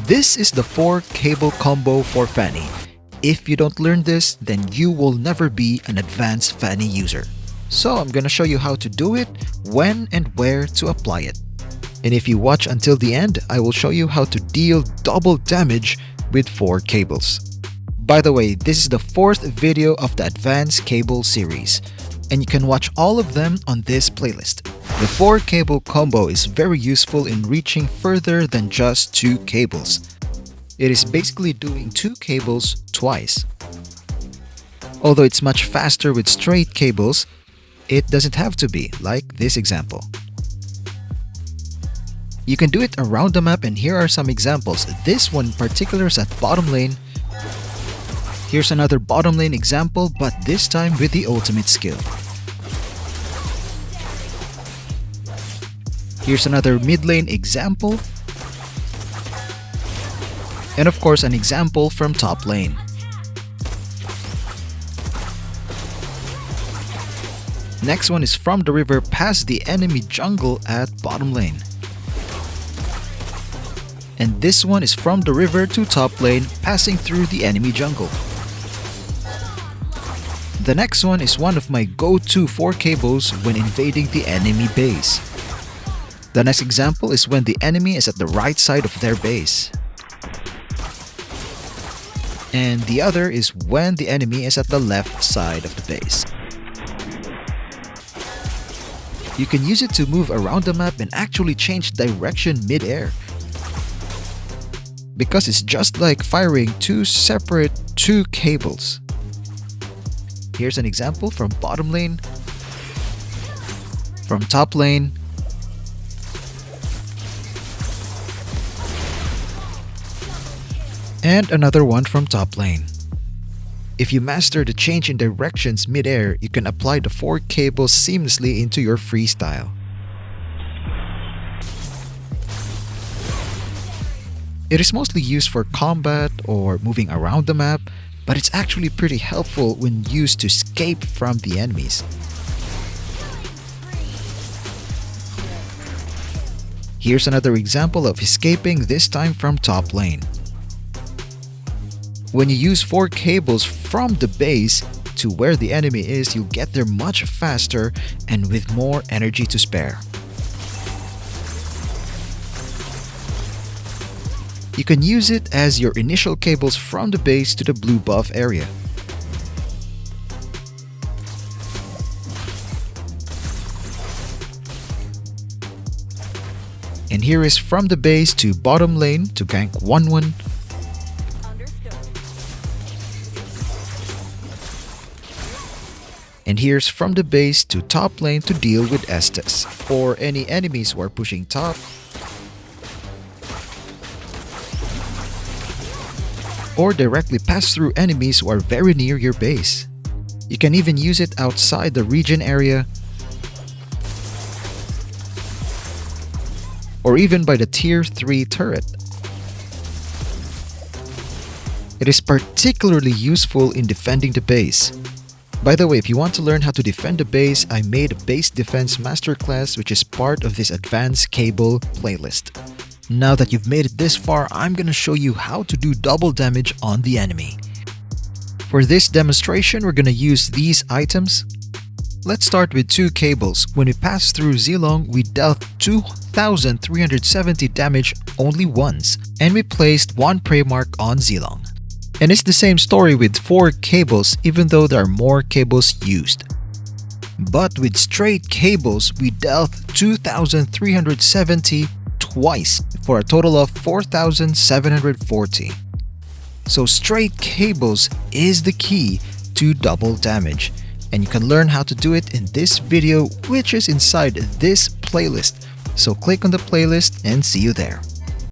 This is the 4 cable combo for Fanny. If you don't learn this, then you will never be an advanced Fanny user. So I'm gonna show you how to do it, when and where to apply it. And if you watch until the end, I will show you how to deal double damage with 4 cables. By the way, this is the 4th video of the Advanced Cable series, and you can watch all of them on this playlist. The 4 cable combo is very useful in reaching further than just 2 cables. It is basically doing 2 cables twice. Although it's much faster with straight cables, it doesn't have to be, like this example. You can do it around the map, and here are some examples. This one in particular is at bottom lane. Here's another bottom lane example, but this time with the ultimate skill. Here's another mid lane example. And of course, an example from top lane. Next one is from the river past the enemy jungle at bottom lane. And this one is from the river to top lane, passing through the enemy jungle. The next one is one of my go-to 4 cables when invading the enemy base. The next example is when the enemy is at the right side of their base. And the other is when the enemy is at the left side of the base. You can use it to move around the map and actually change direction mid-air. Because it's just like firing 2 separate 2 cables. Here's an example from bottom lane, from top lane, and another one from top lane. If you master the change in directions mid-air, you can apply the 4 cables seamlessly into your freestyle. It is mostly used for combat or moving around the map, but it's actually pretty helpful when used to escape from the enemies. Here's another example of escaping, this time from top lane. When you use 4 cables from the base to where the enemy is, you'll get there much faster and with more energy to spare. You can use it as your initial cables from the base to the blue buff area. And here is from the base to bottom lane to gank 1-1. And here's from the base to top lane to deal with Estes, or any enemies who are pushing top, or directly pass through enemies who are very near your base. You can even use it outside the region area, or even by the tier 3 turret. It is particularly useful in defending the base. By the way, if you want to learn how to defend the base, I made a base defense masterclass which is part of this advanced cable playlist. Now that you've made it this far, I'm gonna show you how to do double damage on the enemy. For this demonstration, we're gonna use these items. Let's start with 2 cables. When we passed through Zilong, we dealt 2,370 damage only once, and we placed 1 prey mark on Zilong. And it's the same story with 4 cables, even though there are more cables used. But with straight cables, we dealt 2,370 twice for a total of 4,740. So straight cables is the key to double damage, and you can learn how to do it in this video, which is inside this playlist. So click on the playlist and see you there.